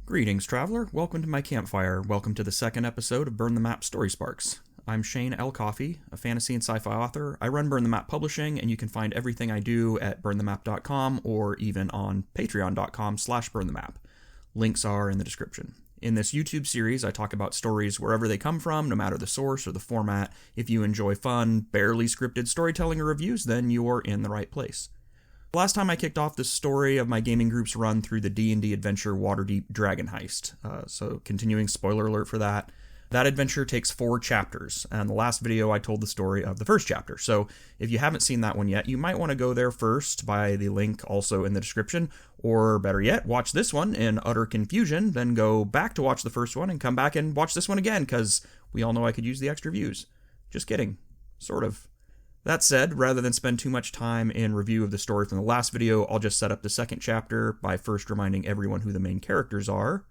Greetings, traveler. Welcome to my campfire. Welcome to the second episode of Burn the Map Story Sparks. I'm Shane L. Coffey, a fantasy and sci-fi author. I run Burn the Map Publishing, and you can find everything I do at burnthemap.com or even on patreon.com/burnthemap. Links are in the description. In this YouTube series, I talk about stories wherever they come from, no matter the source or the format. If you enjoy fun, barely scripted storytelling or reviews, then you're in the right place. Last time I kicked off the story of my gaming group's run through the D&D adventure Waterdeep Dragon Heist. So continuing spoiler alert for that. That adventure takes 4 chapters, and the last video I told the story of the first chapter. So if you haven't seen that one yet, you might want to go there first by the link also in the description, or better yet, watch this one in utter confusion, then go back to watch the first one and come back and watch this one again, because we all know I could use the extra views. Just kidding. Sort of. That said, rather than spend too much time in review of the story from the last video, I'll just set up the second chapter by first reminding everyone who the main characters are.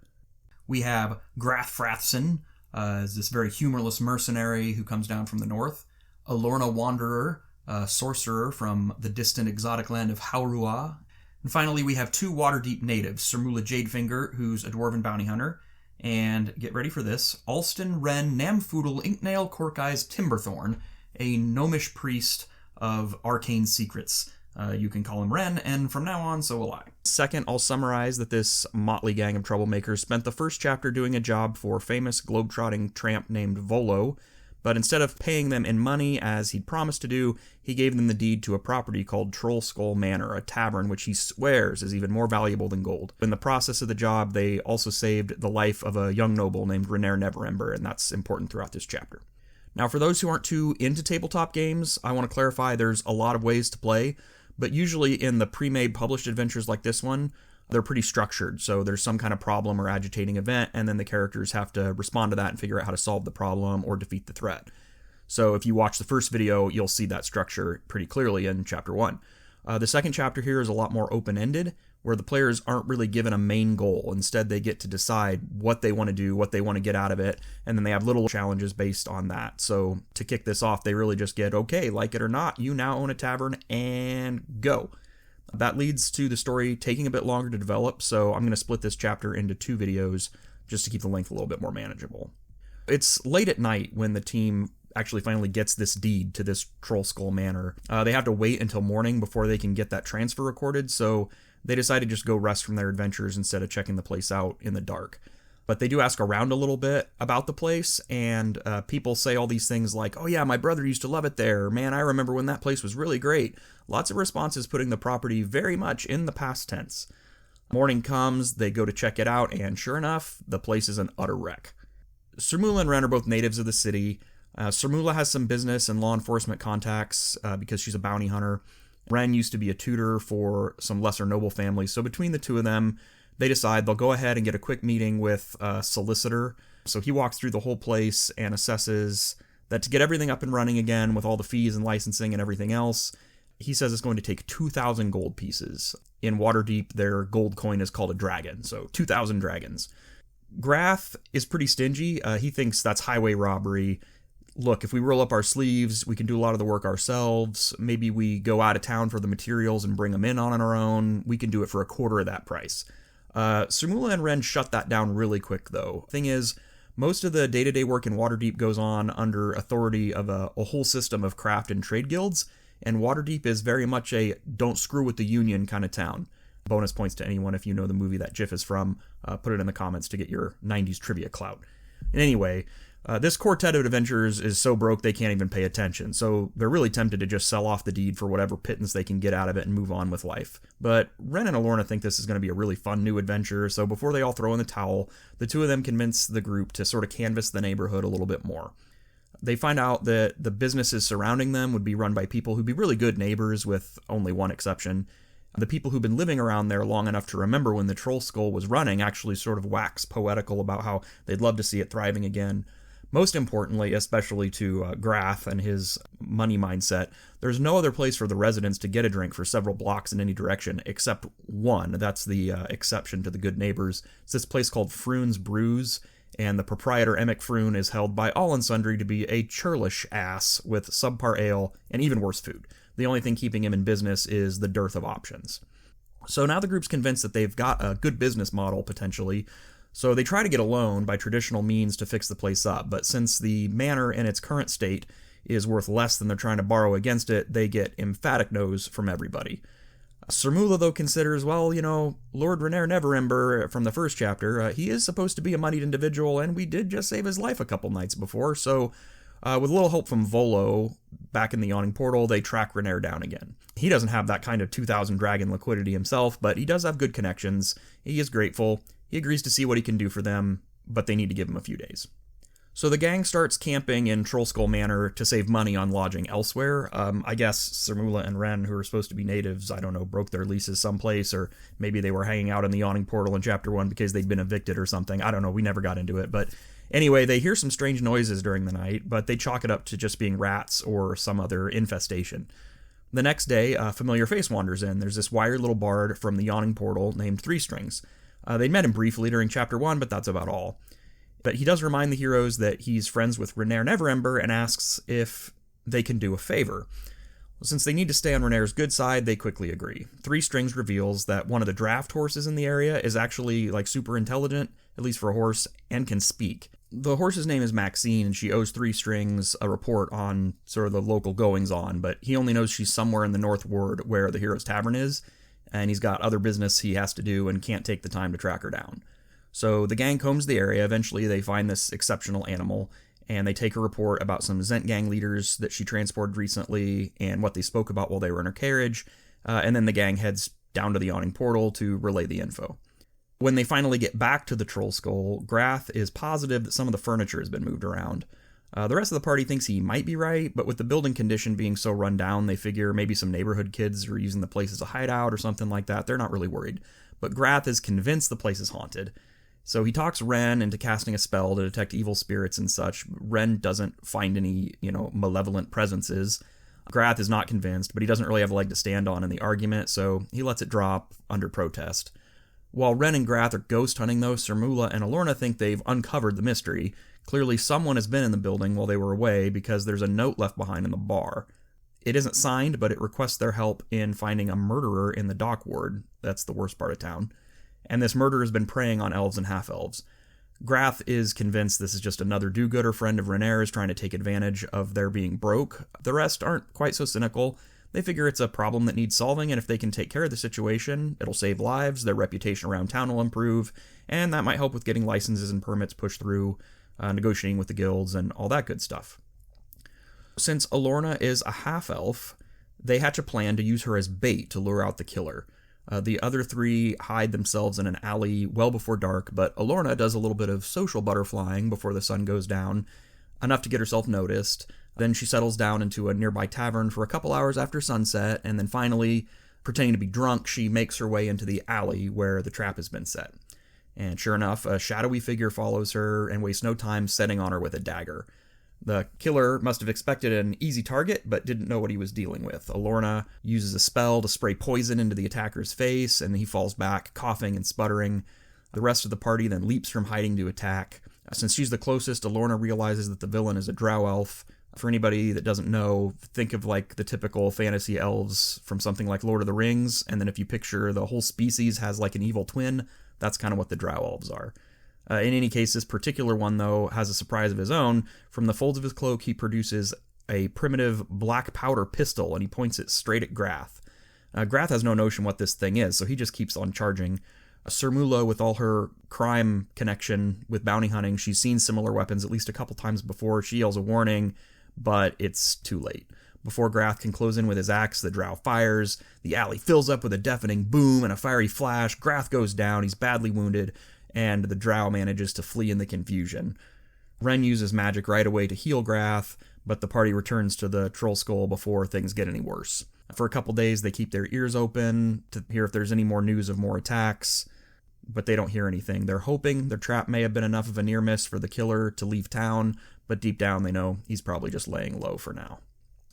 We have Grath Frathson, is this very humorless mercenary who comes down from the north. Alorna Wanderer, a sorcerer from the distant exotic land of Haurua. And finally, we have 2 Waterdeep natives, Sermula Jadefinger, who's a dwarven bounty hunter, and, get ready for this, Alston Wren Namfoodle Inknail Corkeyes Timberthorn, a gnomish priest of arcane secrets. You can call him Ren, and from now on, so will I. Second, I'll summarize that this motley gang of troublemakers spent the first chapter doing a job for famous globetrotting tramp named Volo, but instead of paying them in money as he'd promised to do, he gave them the deed to a property called Troll Skull Manor, a tavern which he swears is even more valuable than gold. In the process of the job, they also saved the life of a young noble named Renaer Neverember, and that's important throughout this chapter. Now, for those who aren't too into tabletop games, I want to clarify there's a lot of ways to play, but usually in the pre-made published adventures like this one, they're pretty structured. So there's some kind of problem or agitating event, and then the characters have to respond to that and figure out how to solve the problem or defeat the threat. So if you watch the first video, you'll see that structure pretty clearly in Chapter 1. The second chapter here is a lot more open-ended, where the players aren't really given a main goal. Instead, they get to decide what they want to do, what they want to get out of it, and then they have little challenges based on that. So to kick this off, they really just get, okay, like it or not, you now own a tavern, and go. That leads to the story taking a bit longer to develop, so I'm going to split this chapter into 2 videos just to keep the length a little bit more manageable. It's late at night when the team actually finally gets this deed to this Troll Skull Manor. They have to wait until morning before they can get that transfer recorded, so they decide to just go rest from their adventures instead of checking the place out in the dark. But they do ask around a little bit about the place, and people say all these things like, oh yeah, my brother used to love it there. Man, I remember when that place was really great. Lots of responses putting the property very much in the past tense. Morning comes, they go to check it out, and sure enough, the place is an utter wreck. Sermula and Ren are both natives of the city. Sermula has some business and law enforcement contacts because she's a bounty hunter. Ren used to be a tutor for some lesser noble families, so between the two of them, they decide they'll go ahead and get a quick meeting with a solicitor. So he walks through the whole place and assesses that to get everything up and running again with all the fees and licensing and everything else, he says it's going to take 2,000 gold pieces. In Waterdeep, their gold coin is called a dragon, so 2,000 dragons. Grath is pretty stingy. He thinks that's highway robbery. Look, if we roll up our sleeves, we can do a lot of the work ourselves. Maybe we go out of town for the materials and bring them in on our own. We can do it for a quarter of that price. Sermula and Ren shut that down really quick, though. Thing is, most of the day-to-day work in Waterdeep goes on under authority of a whole system of craft and trade guilds, and Waterdeep is very much a don't screw with the union kind of town. Bonus points to anyone if you know the movie that GIF is from. Put it in the comments to get your 90s trivia clout. And anyway, this quartet of adventurers is so broke they can't even pay attention, so they're really tempted to just sell off the deed for whatever pittance they can get out of it and move on with life. But Ren and Alorna think this is going to be a really fun new adventure, so before they all throw in the towel, the two of them convince the group to sort of canvass the neighborhood a little bit more. They find out that the businesses surrounding them would be run by people who'd be really good neighbors, with only one exception. The people who've been living around there long enough to remember when the Troll Skull was running actually sort of wax poetical about how they'd love to see it thriving again. Most importantly, especially to Grath and his money mindset, there's no other place for the residents to get a drink for several blocks in any direction except one. That's the exception to the good neighbors. It's this place called Froon's Brews, and the proprietor Emic Froon is held by all and sundry to be a churlish ass with subpar ale and even worse food. The only thing keeping him in business is the dearth of options. So now the group's convinced that they've got a good business model, potentially, So they try to get a loan by traditional means to fix the place up, but since the manor in its current state is worth less than they're trying to borrow against it, they get emphatic no's from everybody. Sermula, though, considers, well, Lord Renaer Neverember from the first chapter, he is supposed to be a moneyed individual, and we did just save his life a couple nights before, so with a little help from Volo, back in the Yawning Portal, they track Renaer down again. He doesn't have that kind of 2,000 dragon liquidity himself, but he does have good connections. He is grateful. He agrees to see what he can do for them, but they need to give him a few days. So the gang starts camping in Trollskull Manor to save money on lodging elsewhere. I guess Sermula and Ren, who are supposed to be natives, I don't know, broke their leases someplace, or maybe they were hanging out in the Yawning Portal in Chapter 1 because they'd been evicted or something. I don't know, we never got into it, but anyway, they hear some strange noises during the night, but they chalk it up to just being rats or some other infestation. The next day, a familiar face wanders in. There's this wiry little bard from the Yawning Portal named Three Strings. They met him briefly during Chapter 1, but that's about all. But he does remind the heroes that he's friends with Renaer Neverember and asks if they can do a favor. Since they need to stay on Renaer's good side, they quickly agree. Three Strings reveals that one of the draft horses in the area is actually super intelligent, at least for a horse, and can speak. The horse's name is Maxine, and she owes Three Strings a report on sort of the local goings-on, but he only knows she's somewhere in the North Ward where the Hero's Tavern is, and he's got other business he has to do and can't take the time to track her down. So the gang combs the area. Eventually they find this exceptional animal, and they take a report about some Zent gang leaders that she transported recently and what they spoke about while they were in her carriage, and then the gang heads down to the Yawning Portal to relay the info. When they finally get back to the Trollskull, Grath is positive that some of the furniture has been moved around. The rest of the party thinks he might be right, but with the building condition being so run down, they figure maybe some neighborhood kids are using the place as a hideout or something like that. They're not really worried. But Grath is convinced the place is haunted. So he talks Ren into casting a spell to detect evil spirits and such. Ren doesn't find any, malevolent presences. Grath is not convinced, but he doesn't really have a leg to stand on in the argument, so he lets it drop under protest. While Ren and Grath are ghost hunting, though, Sermula and Alorna think they've uncovered the mystery. Clearly someone has been in the building while they were away because there's a note left behind in the bar. It isn't signed, but it requests their help in finding a murderer in the dock ward. That's the worst part of town. And this murderer has been preying on elves and half-elves. Grath is convinced this is just another do-gooder friend of Renaer's trying to take advantage of their being broke. The rest aren't quite so cynical. They figure it's a problem that needs solving, and if they can take care of the situation, it'll save lives, their reputation around town will improve, and that might help with getting licenses and permits pushed through, negotiating with the guilds, and all that good stuff. Since Alorna is a half-elf, they hatch a plan to use her as bait to lure out the killer. The other three hide themselves in an alley well before dark, but Alorna does a little bit of social butterflying before the sun goes down, enough to get herself noticed. Then she settles down into a nearby tavern for a couple hours after sunset, and then finally, pretending to be drunk, she makes her way into the alley where the trap has been set. And sure enough, a shadowy figure follows her and wastes no time setting on her with a dagger. The killer must have expected an easy target, but didn't know what he was dealing with. Alorna uses a spell to spray poison into the attacker's face, and he falls back, coughing and sputtering. The rest of the party then leaps from hiding to attack. Since she's the closest, Alorna realizes that the villain is a drow elf. For anybody that doesn't know, think of the typical fantasy elves from something like Lord of the Rings, and then if you picture the whole species has an evil twin, that's kind of what the drow elves are. In any case, this particular one, though, has a surprise of his own. From the folds of his cloak, he produces a primitive black powder pistol, and he points it straight at Grath. Grath has no notion what this thing is, so he just keeps on charging. Sermula, with all her crime connection with bounty hunting, she's seen similar weapons at least a couple times before. She yells a warning, but it's too late. Before Grath can close in with his axe, the drow fires. The alley fills up with a deafening boom and a fiery flash. Grath goes down, he's badly wounded, and the drow manages to flee in the confusion. Ren uses magic right away to heal Grath, but the party returns to the Trollskull before things get any worse. For a couple days, they keep their ears open to hear if there's any more news of more attacks, but they don't hear anything. They're hoping their trap may have been enough of a near miss for the killer to leave town, but deep down they know he's probably just laying low for now.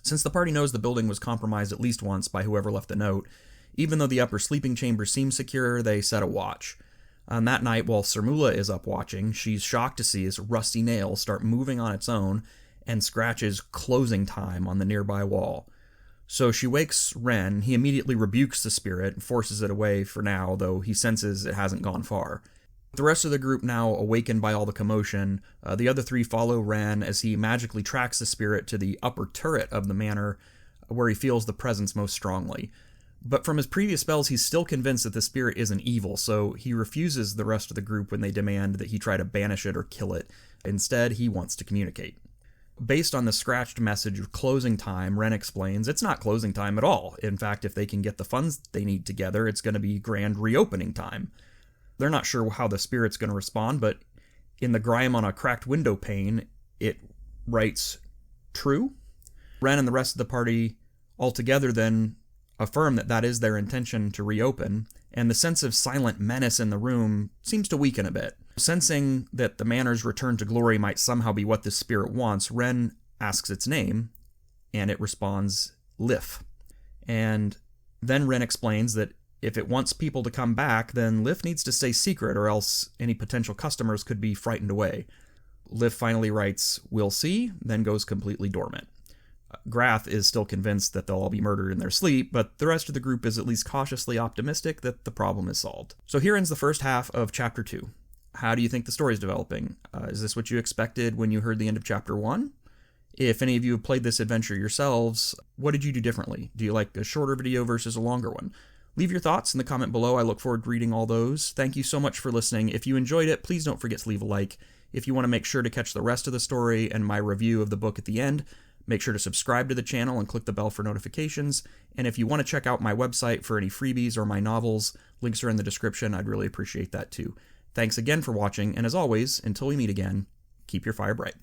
Since the party knows the building was compromised at least once by whoever left the note, even though the upper sleeping chamber seems secure, they set a watch. On that night, while Sermula is up watching, she's shocked to see his rusty nail start moving on its own and scratches closing time on the nearby wall. So she wakes Ren. He immediately rebukes the spirit and forces it away for now, though he senses it hasn't gone far. The rest of the group now awakened by all the commotion. The other three follow Ren as he magically tracks the spirit to the upper turret of the manor, where he feels the presence most strongly. But from his previous spells, he's still convinced that the spirit isn't evil, so he refuses the rest of the group when they demand that he try to banish it or kill it. Instead, he wants to communicate. Based on the scratched message of closing time, Ren explains it's not closing time at all. In fact, if they can get the funds they need together, it's going to be grand reopening time. They're not sure how the spirit's going to respond, but in the grime on a cracked window pane, it writes, "True?" Ren and the rest of the party altogether then affirm that that is their intention to reopen, and the sense of silent menace in the room seems to weaken a bit. Sensing that the manor's return to glory might somehow be what this spirit wants, Ren asks its name, and it responds, Lif. And then Ren explains that if it wants people to come back, then Lif needs to stay secret, or else any potential customers could be frightened away. Lif finally writes, "We'll see," then goes completely dormant. Grath is still convinced that they'll all be murdered in their sleep, but the rest of the group is at least cautiously optimistic that the problem is solved. So here ends the first half of Chapter 2. How do you think the story is developing? Is this what you expected when you heard the end of Chapter 1? If any of you have played this adventure yourselves, what did you do differently? Do you like a shorter video versus a longer one? Leave your thoughts in the comment below. I look forward to reading all those. Thank you so much for listening. If you enjoyed it, please don't forget to leave a like. If you want to make sure to catch the rest of the story and my review of the book at the end, make sure to subscribe to the channel and click the bell for notifications. And if you want to check out my website for any freebies or my novels, links are in the description. I'd really appreciate that too. Thanks again for watching, and as always, until we meet again, keep your fire bright.